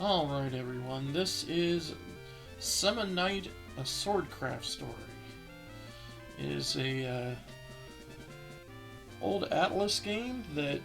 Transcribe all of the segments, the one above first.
Alright everyone, this is Summon Night, a Swordcraft story. It is a old Atlas game that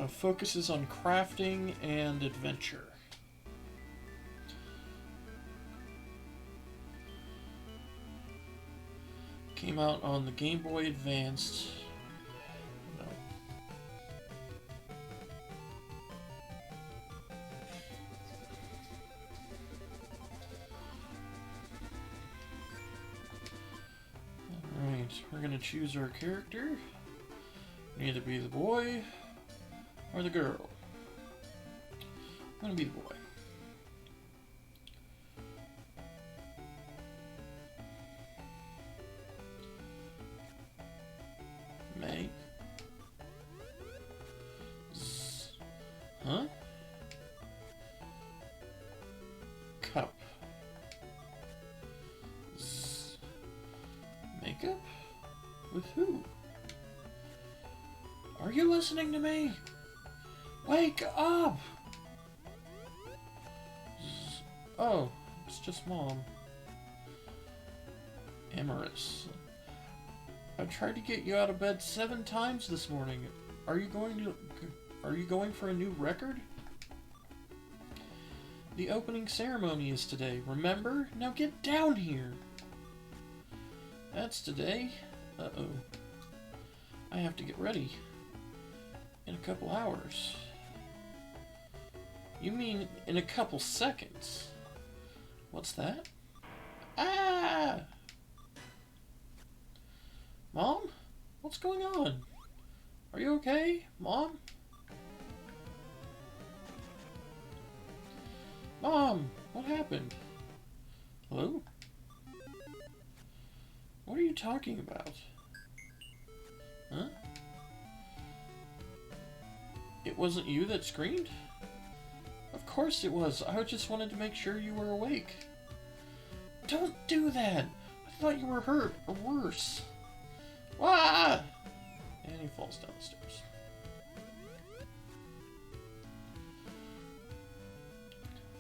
focuses on crafting and adventure. Came out on the Game Boy Advanced. We're going to choose our character. Either be the boy or the girl. I'm going to be the boy. Make. Huh? Cup. Makeup? With who? Are you listening to me? Wake up! Oh, it's just Mom. Amorous. I tried to get you out of bed 7 times this morning. Are you going for a new record? The opening ceremony is today, remember? Now get down here! That's today. Uh-oh. I have to get ready. In a couple hours. You mean in a couple seconds? What's that? Ah! Mom? What's going on? Are you okay, Mom? Mom, what happened? Hello? What are you talking about? Huh? It wasn't you that screamed? Of course it was. I just wanted to make sure you were awake. Don't do that! I thought you were hurt, or worse. Ah! And he falls down the stairs.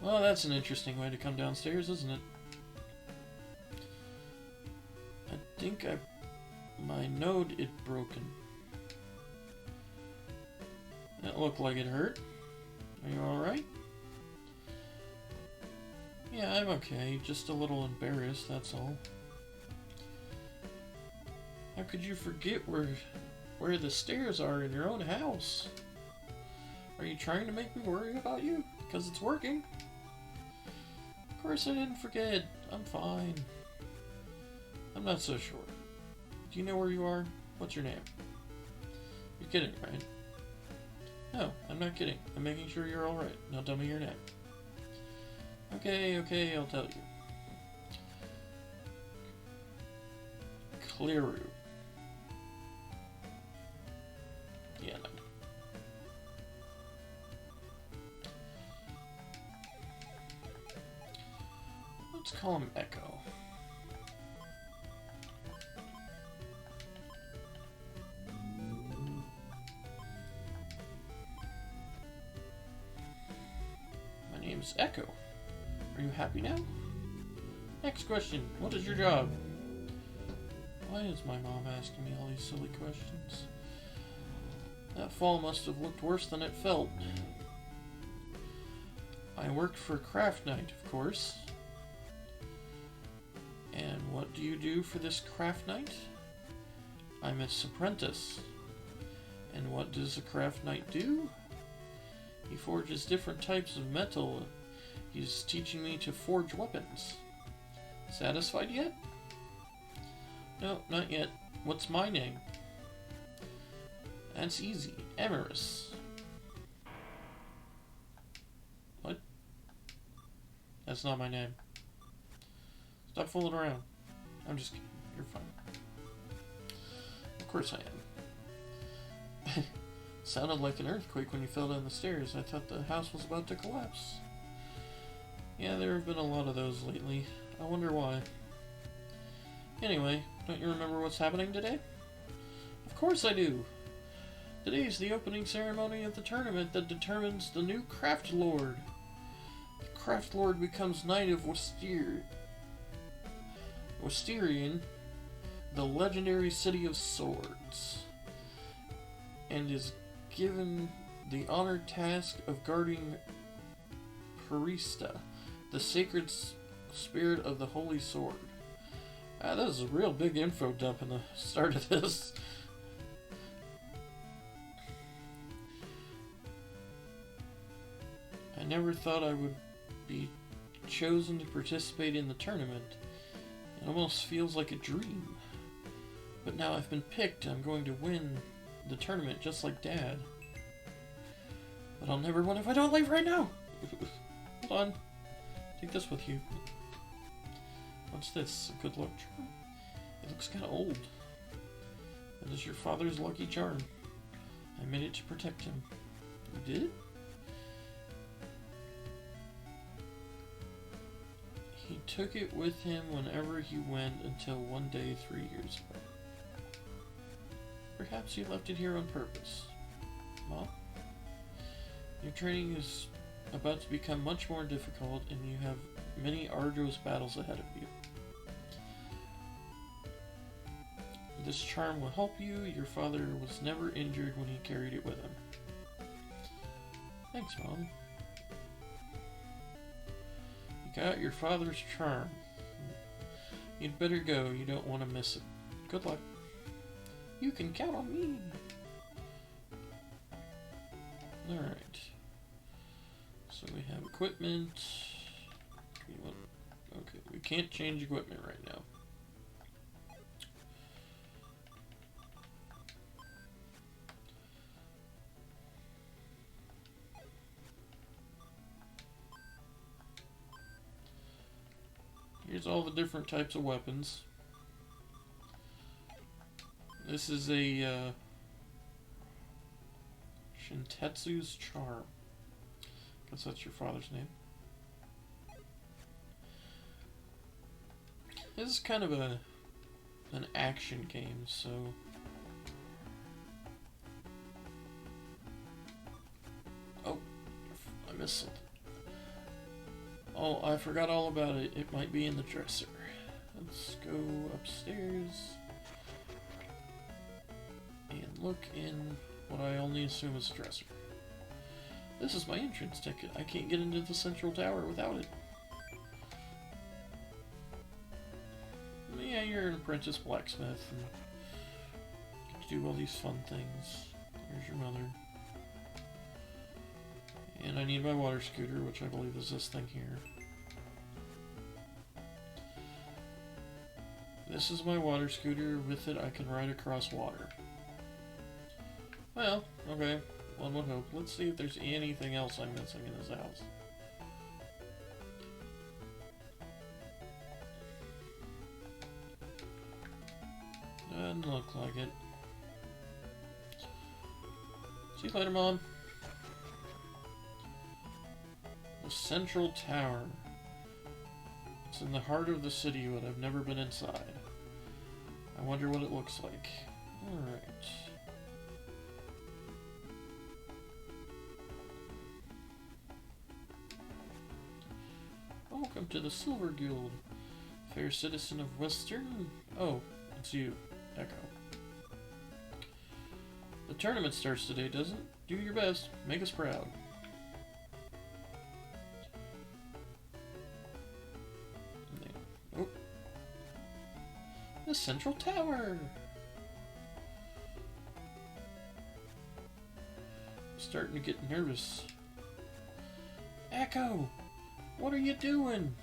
Well, that's an interesting way to come downstairs, isn't it? I think my node is broken. That looked like it hurt. Are you alright? Yeah, I'm okay. Just a little embarrassed, that's all. How could you forget where the stairs are in your own house? Are you trying to make me worry about you? Because it's working. Of course I didn't forget. I'm fine. I'm not so sure. Do you know where you are? What's your name? You're kidding, right? No, I'm not kidding. I'm making sure you're alright. Now tell me your name. Okay, I'll tell you. Clearu. Yeah, no. Let's call him Echo. Echo. Are you happy now? Next question. What is your job? Why is my mom asking me all these silly questions? That fall must have looked worse than it felt. I worked for Craft Night, of course. And what do you do for this Craft Night? I'm its apprentice. And what does a Craft Knight do? He forges different types of metal. He's teaching me to forge weapons. Satisfied yet? No, not yet. What's my name? That's easy. Amorous. What? That's not my name. Stop fooling around. I'm just kidding. You're fine. Of course I am. Sounded like an earthquake when you fell down the stairs. I thought the house was about to collapse. Yeah, there have been a lot of those lately. I wonder why. Anyway, don't you remember what's happening today? Of course I do. Today is the opening ceremony of the tournament that determines the new Craftlord. Craftlord becomes Knight of Wisterian, the legendary city of swords, and is given the honored task of guarding Parista, the sacred spirit of the holy sword. That is a real big info dump in the start of this. I never thought I would be chosen to participate in the tournament. It almost feels like a dream. But now I've been picked, I'm going to win the tournament just like Dad. But I'll never win if I don't leave right now! Hold on. Take this with you. What's this? A good luck charm? It looks kind of old. That is your father's lucky charm. I made it to protect him. You did? He took it with him whenever he went until one day 3 years ago. Perhaps he left it here on purpose. Mom? Your training is about to become much more difficult and you have many arduous battles ahead of you. This charm will help you. Your father was never injured when he carried it with him. Thanks, Mom. You got your father's charm. You'd better go. You don't want to miss it. Good luck. You can count on me. Alright. So we have equipment. Okay, we can't change equipment right now. Here's all the different types of weapons. This is a Shintetsu's charm. Guess that's your father's name. This is kind of an action game, so oh, I missed something. Oh, I forgot all about it. It might be in the dresser. Let's go upstairs and look in what I only assume is a dresser. This is my entrance ticket. I can't get into the central tower without it. Yeah, you're an apprentice blacksmith and get to do all these fun things. Here's your mother. And I need my water scooter, which I believe is this thing here. This is my water scooter. With it, I can ride across water. Well, okay. One would hope. Let's see if there's anything else I'm missing in this house. Doesn't look like it. See you later, Mom. The Central Tower. It's in the heart of the city, but I've never been inside. I wonder what it looks like. Alright. Welcome to the Silver Guild. Fair citizen of Western... Oh, it's you, Echo. The tournament starts today, doesn't it? Do your best. Make us proud. Oh. The Central Tower! I'm starting to get nervous. Echo! What are you doing?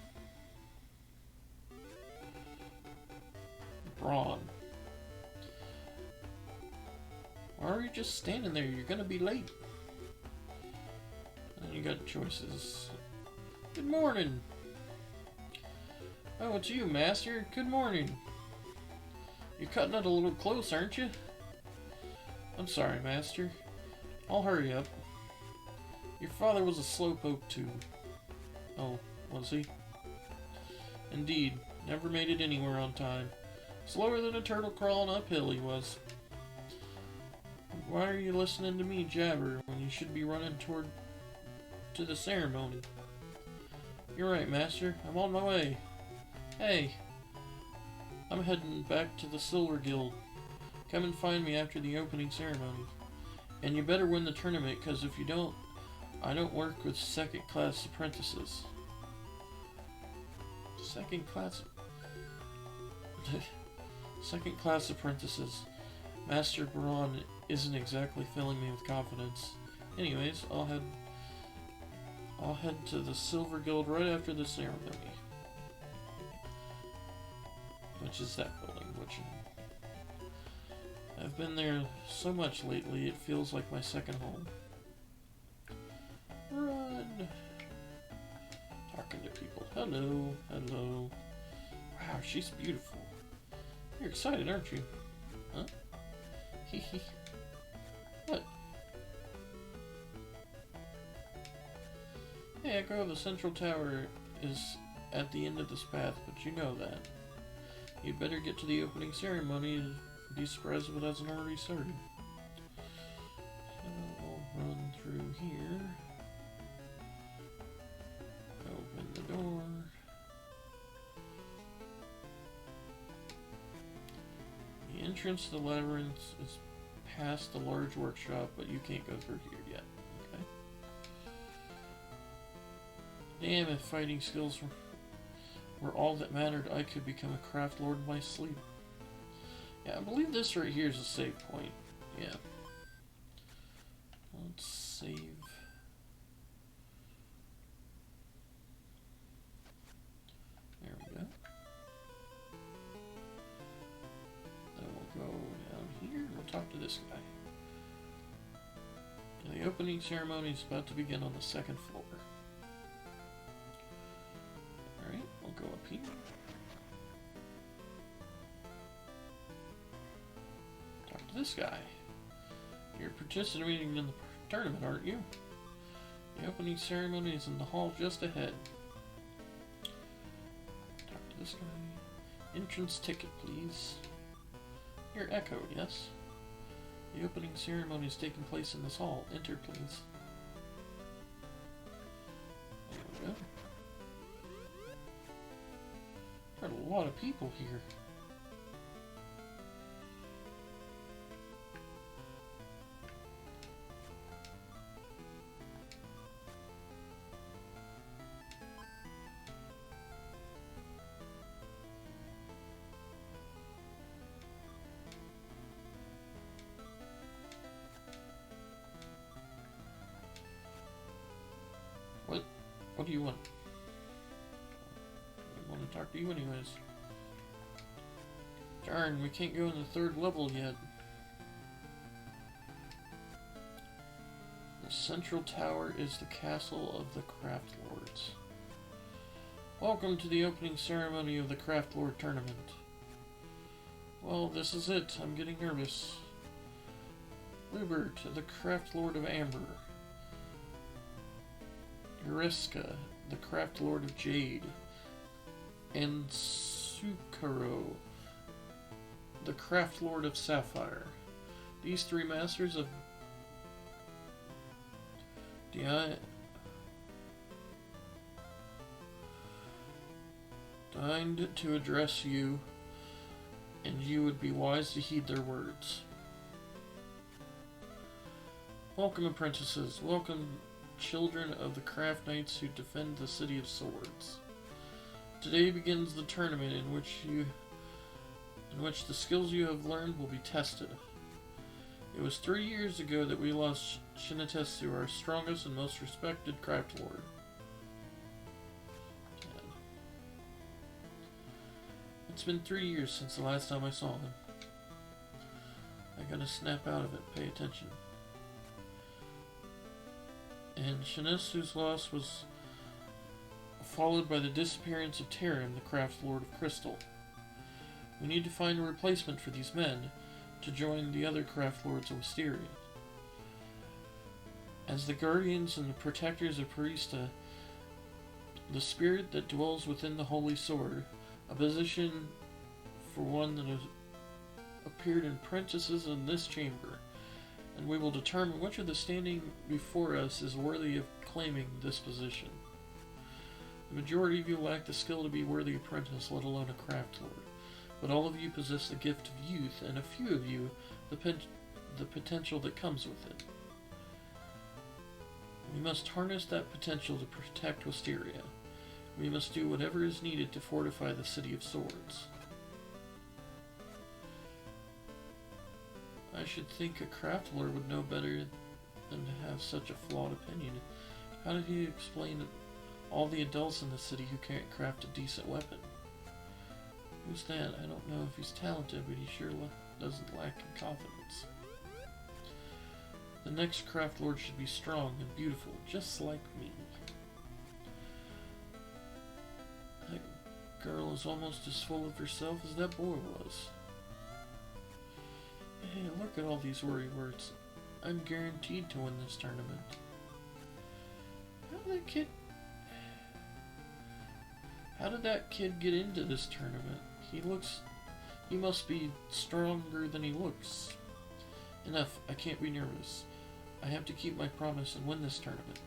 Braun. Why are you just standing there? You're gonna be late. And you got choices. Good morning. Oh, it's you, Master. Good morning. You're cutting it a little close, aren't you? I'm sorry, Master. I'll hurry up. Your father was a slowpoke too. Oh, was he? Indeed. Never made it anywhere on time. Slower than a turtle crawling uphill he was. Why are you listening to me jabber when you should be running to the ceremony? You're right, Master. I'm on my way. Hey, I'm heading back to the Silver Guild. Come and find me after the opening ceremony. And you better win the tournament, because if you don't, I don't work with second-class apprentices. Second-class... Second-class apprentices. Master Baron isn't exactly filling me with confidence. Anyways, I'll head to the Silver Guild right after the ceremony. Which is that building, which... I've been there so much lately, it feels like my second home. Run! Talking to people. Hello, hello. Wow, she's beautiful. You're excited, aren't you? Huh? Hehe. What? Hey, Echo, the central tower is at the end of this path, but you know that. You'd better get to the opening ceremony and be surprised if it hasn't already started. So I'll run through here. Open the door. The entrance to the labyrinth is past the large workshop, but you can't go through here yet. Okay. Damn, if fighting skills were all that mattered, I could become a Craftlord in my sleep. Yeah, I believe this right here is a save point. Yeah. Let's save. There we go. Then we'll go down here and we'll talk to this guy. The opening ceremony is about to begin on the second floor. Alright, we'll go up here. Talk to this guy. You're participating in the tournament, aren't you? The opening ceremony is in the hall just ahead. Talk to this guy. Entrance ticket, please. You're Echo, yes? The opening ceremony is taking place in this hall. Enter, please. There we go. There are a lot of people here. What do you want? I want to talk to you anyways. Darn, we can't go in the third level yet. The central tower is the castle of the Craftlords. Welcome to the opening ceremony of the Craftlord tournament. Well, this is it. I'm getting nervous. Lubert, the Craftlord of Amber. Uriska, the Craftlord of Jade, and Sukaro, the Craftlord of Sapphire. These three masters of deigned to address you, and you would be wise to heed their words. Welcome, apprentices. Welcome, children of the Craft Knights who defend the City of Swords. Today begins the tournament in which the skills you have learned will be tested. It was 3 years ago that we lost Shinatetsu, our strongest and most respected Craftlord. It's been 3 years since the last time I saw him. I gotta snap out of it, pay attention. And Shinatetsu's loss was followed by the disappearance of Terran, the Craftlord of Crystal. We need to find a replacement for these men to join the other Craftlords of Wisteria. As the guardians and the protectors of Parista, the spirit that dwells within the Holy Sword, a position for one that has appeared in apprentices in this chamber, and we will determine which of the standing before us is worthy of claiming this position. The majority of you lack the skill to be a worthy apprentice, let alone a craft lord. But all of you possess the gift of youth, and a few of you the potential that comes with it. We must harness that potential to protect Wisteria. We must do whatever is needed to fortify the City of Swords. I should think a craft lord would know better than to have such a flawed opinion. How did he explain to all the adults in the city who can't craft a decent weapon? Who's that? I don't know if he's talented, but he sure doesn't lack in confidence. The next craft lord should be strong and beautiful, just like me. That girl is almost as full of herself as that boy was. Hey, look at all these worry words. I'm guaranteed to win this tournament. How did that kid get into this tournament? He must be stronger than he looks. Enough, I can't be nervous. I have to keep my promise and win this tournament.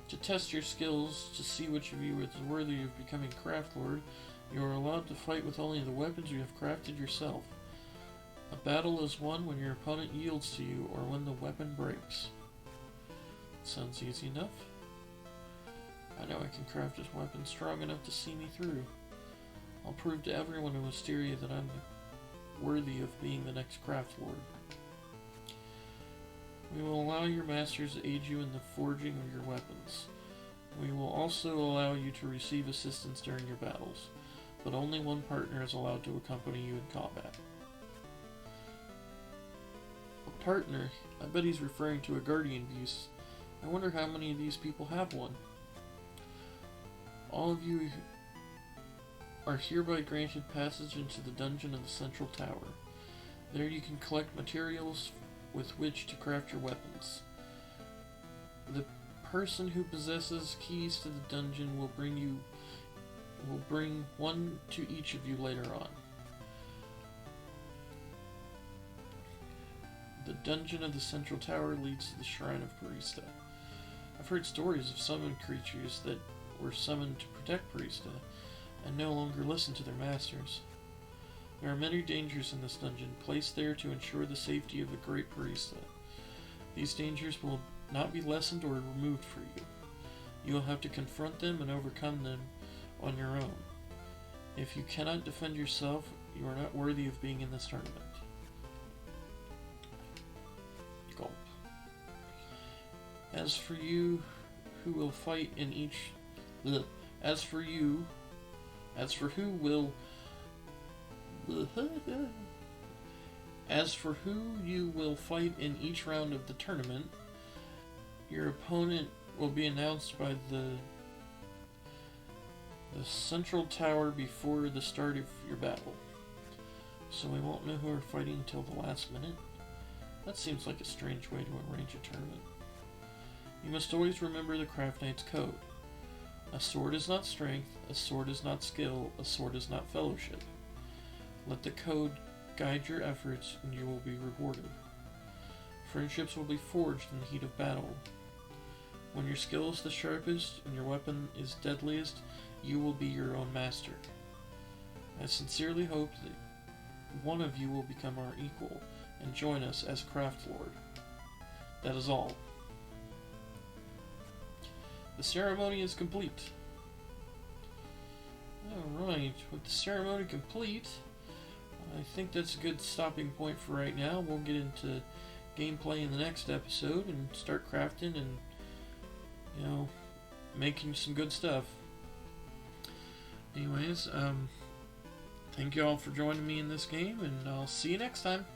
To test your skills, to see which of you is worthy of becoming Craft Lord, you are allowed to fight with only the weapons you have crafted yourself. A battle is won when your opponent yields to you or when the weapon breaks. Sounds easy enough. I know I can craft a weapon strong enough to see me through. I'll prove to everyone in Wisteria that I'm worthy of being the next Craft Lord. We will allow your masters to aid you in the forging of your weapons. We will also allow you to receive assistance during your battles, but only one partner is allowed to accompany you in combat. A partner? I bet he's referring to a guardian beast. I wonder how many of these people have one. All of you are hereby granted passage into the dungeon of the central tower. There you can collect materials with which to craft your weapons. The person who possesses keys to the dungeon will bring one to each of you later on. The dungeon of the central tower leads to the shrine of Parista. I've heard stories of summoned creatures that were summoned to protect Parista and no longer listen to their masters. There are many dangers in this dungeon, placed there to ensure the safety of the great Parista. These dangers will not be lessened or removed for you. You will have to confront them and overcome them on your own. If you cannot defend yourself, you are not worthy of being in this tournament. Gulp. As for you who will fight in each... As for who you will fight in each round of the tournament, your opponent will be announced by the central tower before the start of your battle. So we won't know who we're fighting until the last minute? That seems like a strange way to arrange a tournament. You must always remember the Craft Knight's code. A sword is not strength, a sword is not skill, a sword is not fellowship. Let the code guide your efforts and you will be rewarded. Friendships will be forged in the heat of battle. When your skill is the sharpest and your weapon is deadliest, you will be your own master. I sincerely hope that one of you will become our equal and join us as Craftlord. That is all. The ceremony is complete. Alright, with the ceremony complete, I think that's a good stopping point for right now. We'll get into gameplay in the next episode and start crafting and, making some good stuff. Anyways, thank you all for joining me in this game, and I'll see you next time.